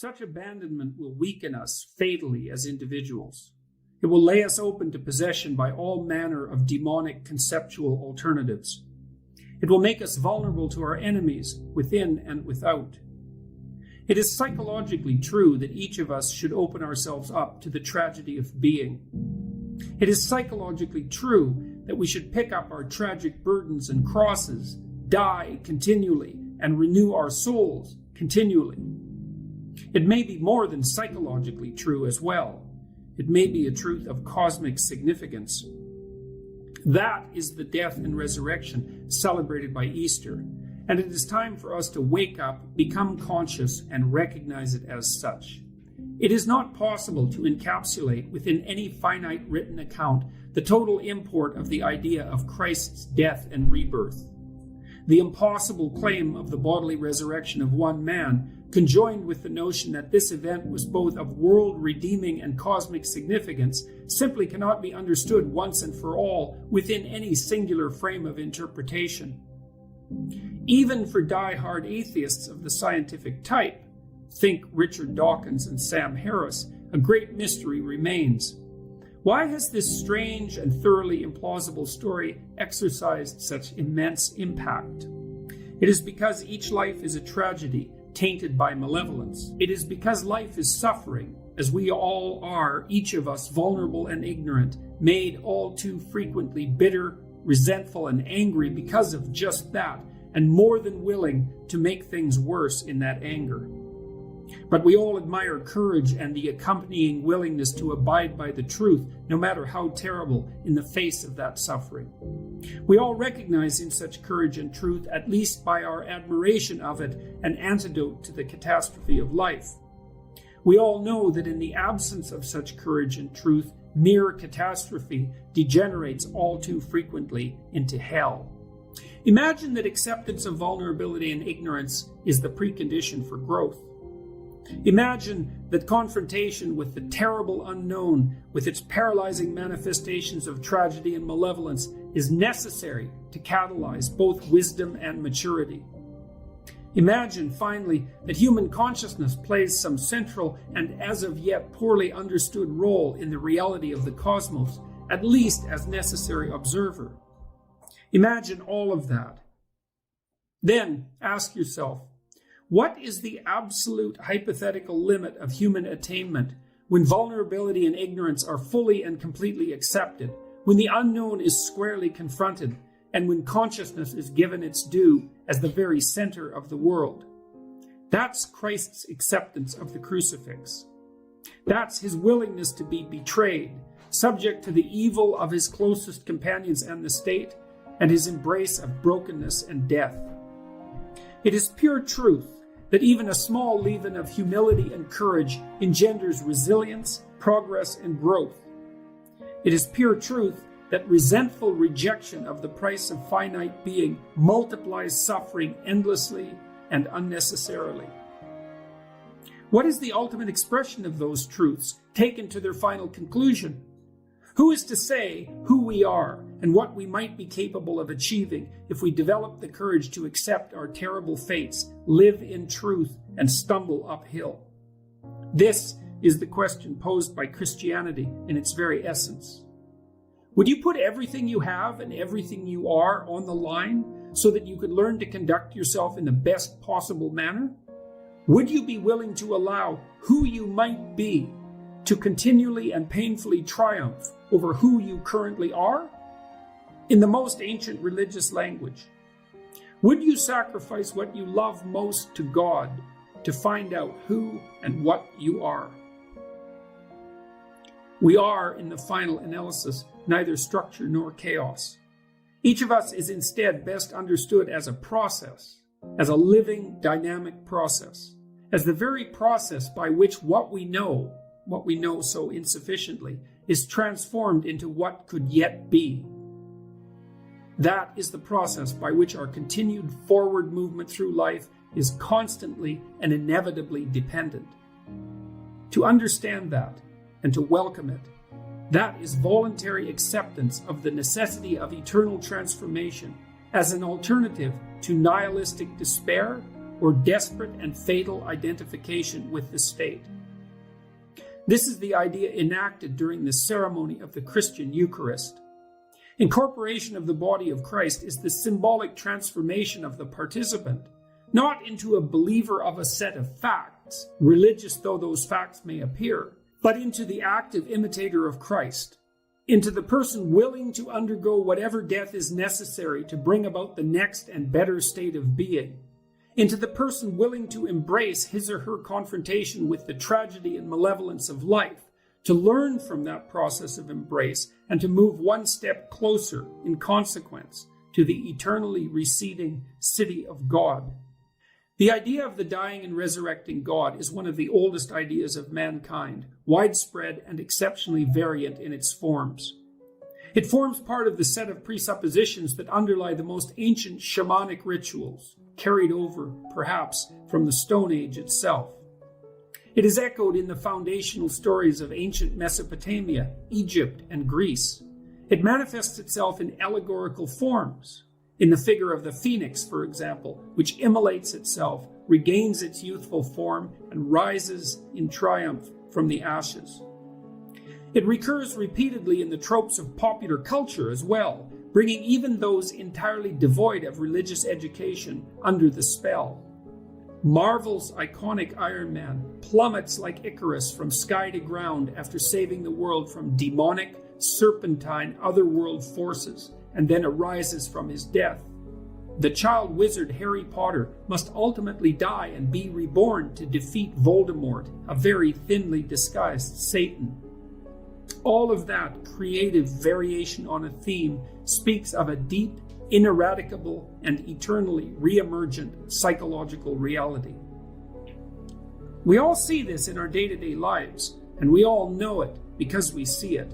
Such abandonment will weaken us fatally as individuals. It will lay us open to possession by all manner of demonic conceptual alternatives. It will make us vulnerable to our enemies within and without. It is psychologically true that each of us should open ourselves up to the tragedy of being. It is psychologically true that we should pick up our tragic burdens and crosses, die continually, and renew our souls continually. It may be more than psychologically true as well. It may be a truth of cosmic significance. That is the death and resurrection celebrated by Easter, and it is time for us to wake up, become conscious, and recognize it as such. It is not possible to encapsulate within any finite written account the total import of the idea of Christ's death and rebirth. The impossible claim of the bodily resurrection of one man, conjoined with the notion that this event was both of world-redeeming and cosmic significance, simply cannot be understood once and for all within any singular frame of interpretation. Even for die-hard atheists of the scientific type, think Richard Dawkins and Sam Harris, a great mystery remains. Why has this strange and thoroughly implausible story exercised such immense impact? It is because each life is a tragedy, tainted by malevolence. It is because life is suffering, as we all are, each of us vulnerable and ignorant, made all too frequently bitter, resentful, and angry because of just that, and more than willing to make things worse in that anger. But we all admire courage and the accompanying willingness to abide by the truth, no matter how terrible, in the face of that suffering. We all recognize in such courage and truth, at least by our admiration of it, an antidote to the catastrophe of life. We all know that in the absence of such courage and truth, mere catastrophe degenerates all too frequently into hell. Imagine that acceptance of vulnerability and ignorance is the precondition for growth. Imagine that confrontation with the terrible unknown, with its paralyzing manifestations of tragedy and malevolence, is necessary to catalyze both wisdom and maturity. Imagine, finally, that human consciousness plays some central and as of yet poorly understood role in the reality of the cosmos, at least as necessary observer. Imagine all of that. Then ask yourself, what is the absolute hypothetical limit of human attainment when vulnerability and ignorance are fully and completely accepted, when the unknown is squarely confronted, and when consciousness is given its due as the very center of the world? That's Christ's acceptance of the crucifix. That's his willingness to be betrayed, subject to the evil of his closest companions and the state, and his embrace of brokenness and death. It is pure truth that even a small leaven of humility and courage engenders resilience, progress, and growth. It is pure truth that resentful rejection of the price of finite being multiplies suffering endlessly and unnecessarily. What is the ultimate expression of those truths, taken to their final conclusion? Who is to say who we are and what we might be capable of achieving if we develop the courage to accept our terrible fates, live in truth, and stumble uphill? This is the question posed by Christianity in its very essence. Would you put everything you have and everything you are on the line so that you could learn to conduct yourself in the best possible manner? Would you be willing to allow who you might be to continually and painfully triumph over who you currently are? In the most ancient religious language, would you sacrifice what you love most to God to find out who and what you are? We are, in the final analysis, neither structure nor chaos. Each of us is instead best understood as a process, as a living, dynamic process, as the very process by which what we know so insufficiently, is transformed into what could yet be. That is the process by which our continued forward movement through life is constantly and inevitably dependent. To understand that and to welcome it, that is voluntary acceptance of the necessity of eternal transformation as an alternative to nihilistic despair or desperate and fatal identification with the state. This is the idea enacted during the ceremony of the Christian Eucharist. Incorporation of the body of Christ is the symbolic transformation of the participant, not into a believer of a set of facts, religious though those facts may appear, but into the active imitator of Christ, into the person willing to undergo whatever death is necessary to bring about the next and better state of being, into the person willing to embrace his or her confrontation with the tragedy and malevolence of life, to learn from that process of embrace and to move one step closer, in consequence, to the eternally receding city of God. The idea of the dying and resurrecting God is one of the oldest ideas of mankind, widespread and exceptionally variant in its forms. It forms part of the set of presuppositions that underlie the most ancient shamanic rituals, carried over, perhaps, from the Stone Age itself. It is echoed in the foundational stories of ancient Mesopotamia, Egypt, and Greece. It manifests itself in allegorical forms, in the figure of the phoenix, for example, which immolates itself, regains its youthful form, and rises in triumph from the ashes. It recurs repeatedly in the tropes of popular culture as well, bringing even those entirely devoid of religious education under the spell. Marvel's iconic Iron Man plummets like Icarus from sky to ground after saving the world from demonic, serpentine, otherworld forces, and then arises from his death. The child wizard Harry Potter must ultimately die and be reborn to defeat Voldemort, a very thinly disguised Satan. All of that creative variation on a theme speaks of a deep, ineradicable, and eternally re-emergent psychological reality. We all see this in our day-to-day lives, and we all know it because we see it.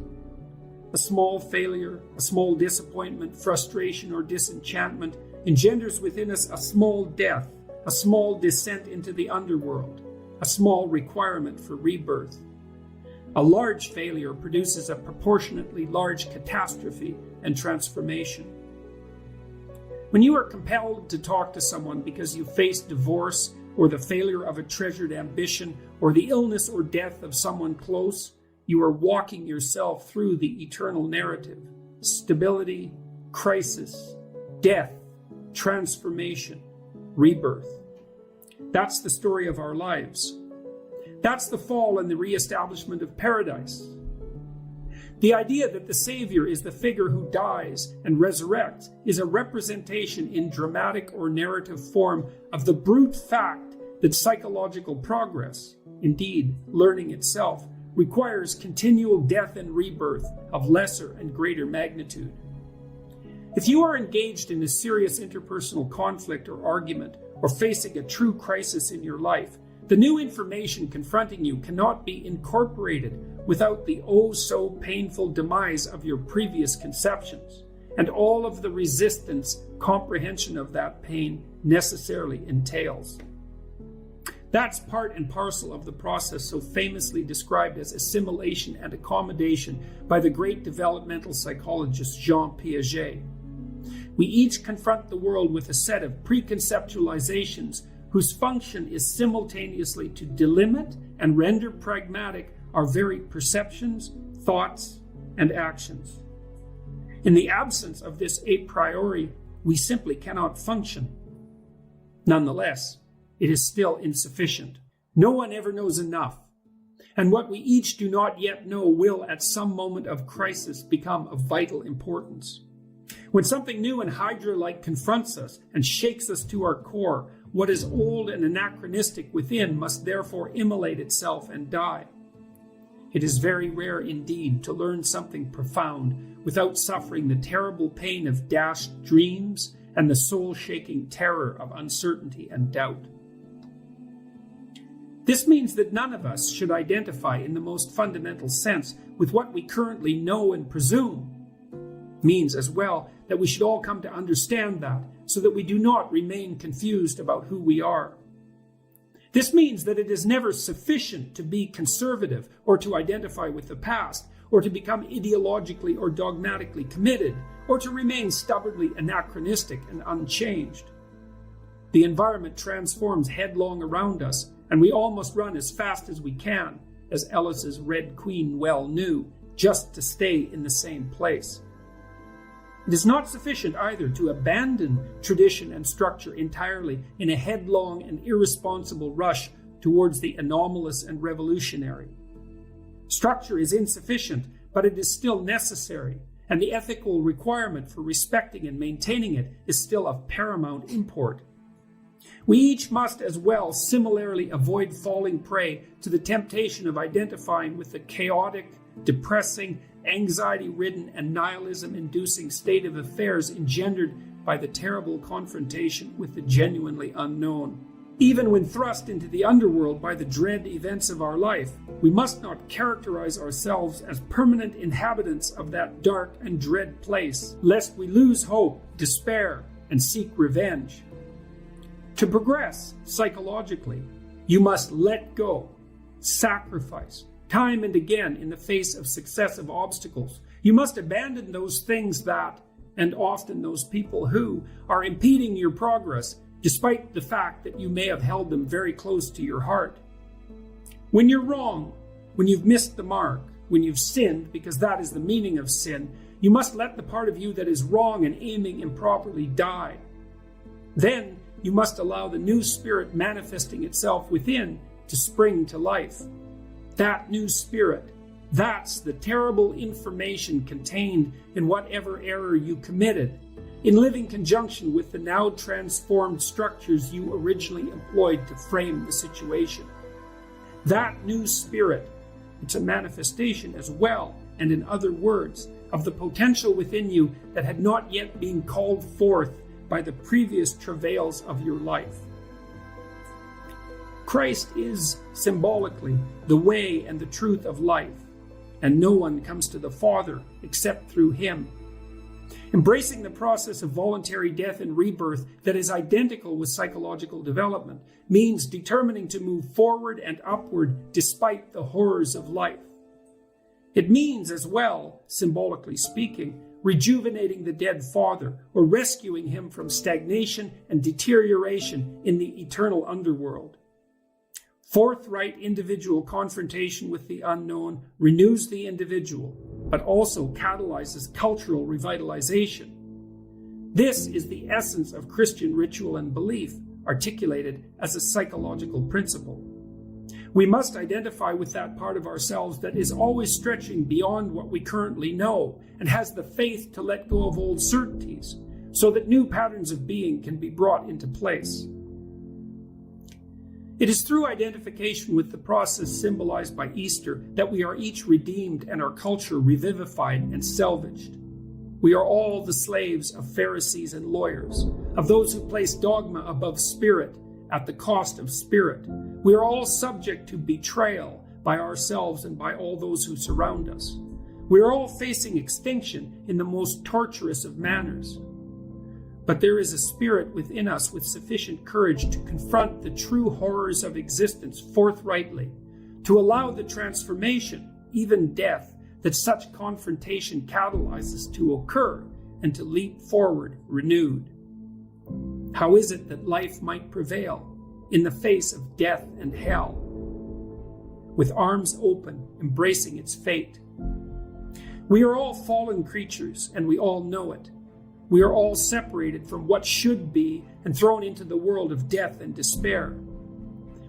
A small failure, a small disappointment, frustration, or disenchantment engenders within us a small death, a small descent into the underworld, a small requirement for rebirth. A large failure produces a proportionately large catastrophe and transformation. When you are compelled to talk to someone because you face divorce or the failure of a treasured ambition or the illness or death of someone close, you are walking yourself through the eternal narrative: stability, crisis, death, transformation, rebirth. That's the story of our lives. That's the fall and the reestablishment of paradise. The idea that the Savior is the figure who dies and resurrects is a representation in dramatic or narrative form of the brute fact that psychological progress, indeed learning itself, requires continual death and rebirth of lesser and greater magnitude. If you are engaged in a serious interpersonal conflict or argument, or facing a true crisis in your life, the new information confronting you cannot be incorporated without the so painful demise of your previous conceptions, and all of the resistance comprehension of that pain necessarily entails. That's part and parcel of the process so famously described as assimilation and accommodation by the great developmental psychologist Jean Piaget. We each confront the world with a set of preconceptualizations whose function is simultaneously to delimit and render pragmatic our very perceptions, thoughts, and actions. In the absence of this a priori, we simply cannot function. Nonetheless, it is still insufficient. No one ever knows enough, and what we each do not yet know will, at some moment of crisis, become of vital importance. When something new and Hydra-like confronts us and shakes us to our core, what is old and anachronistic within must therefore immolate itself and die. It is very rare indeed to learn something profound without suffering the terrible pain of dashed dreams and the soul-shaking terror of uncertainty and doubt. This means that none of us should identify in the most fundamental sense with what we currently know and presume. Means as well that we should all come to understand that, so that we do not remain confused about who we are. This means that it is never sufficient to be conservative or to identify with the past, or to become ideologically or dogmatically committed, or to remain stubbornly anachronistic and unchanged. The environment transforms headlong around us, and we all must run as fast as we can, as Ellis's Red Queen well knew, just to stay in the same place. It is not sufficient either to abandon tradition and structure entirely in a headlong and irresponsible rush towards the anomalous and revolutionary. Structure is insufficient, but it is still necessary, and the ethical requirement for respecting and maintaining it is still of paramount import. We each must as well similarly avoid falling prey to the temptation of identifying with the chaotic, depressing, anxiety-ridden, and nihilism-inducing state of affairs engendered by the terrible confrontation with the genuinely unknown. Even when thrust into the underworld by the dread events of our life, we must not characterize ourselves as permanent inhabitants of that dark and dread place, lest we lose hope, despair, and seek revenge. To progress psychologically, you must let go, sacrifice, time and again in the face of successive obstacles. You must abandon those things that, and often those people who, are impeding your progress, despite the fact that you may have held them very close to your heart. When you're wrong, when you've missed the mark, when you've sinned, because that is the meaning of sin, you must let the part of you that is wrong and aiming improperly die. Then you must allow the new spirit manifesting itself within to spring to life. That new spirit, that's the terrible information contained in whatever error you committed, in living conjunction with the now transformed structures you originally employed to frame the situation. That new spirit, it's a manifestation as well, and in other words, of the potential within you that had not yet been called forth by the previous travails of your life. Christ is, symbolically, the way and the truth of life, and no one comes to the Father except through him. Embracing the process of voluntary death and rebirth that is identical with psychological development means determining to move forward and upward despite the horrors of life. It means as well, symbolically speaking, rejuvenating the dead father or rescuing him from stagnation and deterioration in the eternal underworld. Forthright individual confrontation with the unknown renews the individual, but also catalyzes cultural revitalization. This is the essence of Christian ritual and belief, articulated as a psychological principle. We must identify with that part of ourselves that is always stretching beyond what we currently know and has the faith to let go of old certainties so that new patterns of being can be brought into place. It is through identification with the process symbolized by Easter that we are each redeemed and our culture revivified and salvaged. We are all the slaves of Pharisees and lawyers, of those who place dogma above spirit at the cost of spirit. We are all subject to betrayal by ourselves and by all those who surround us. We are all facing extinction in the most torturous of manners. But there is a spirit within us with sufficient courage to confront the true horrors of existence forthrightly, to allow the transformation, even death, that such confrontation catalyzes to occur and to leap forward renewed. How is it that life might prevail in the face of death and hell, with arms open, embracing its fate? We are all fallen creatures, and we all know it. We are all separated from what should be and thrown into the world of death and despair.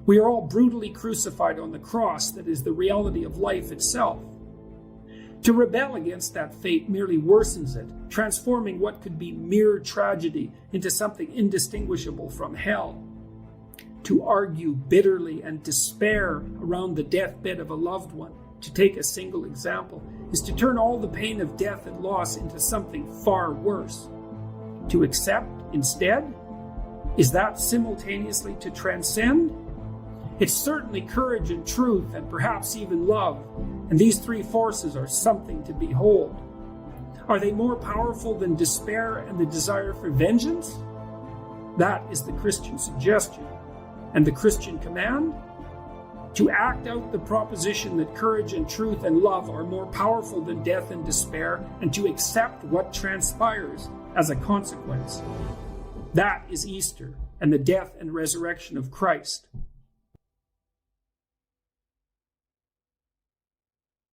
We are all brutally crucified on the cross that is the reality of life itself. To rebel against that fate merely worsens it, transforming what could be mere tragedy into something indistinguishable from hell. To argue bitterly and despair around the deathbed of a loved one, to take a single example, is to turn all the pain of death and loss into something far worse. To accept instead? Is that simultaneously to transcend? It's certainly courage and truth and perhaps even love, and these three forces are something to behold. Are they more powerful than despair and the desire for vengeance? That is the Christian suggestion. And the Christian command? To act out the proposition that courage and truth and love are more powerful than death and despair, and to accept what transpires as a consequence. That is Easter, and the death and resurrection of Christ,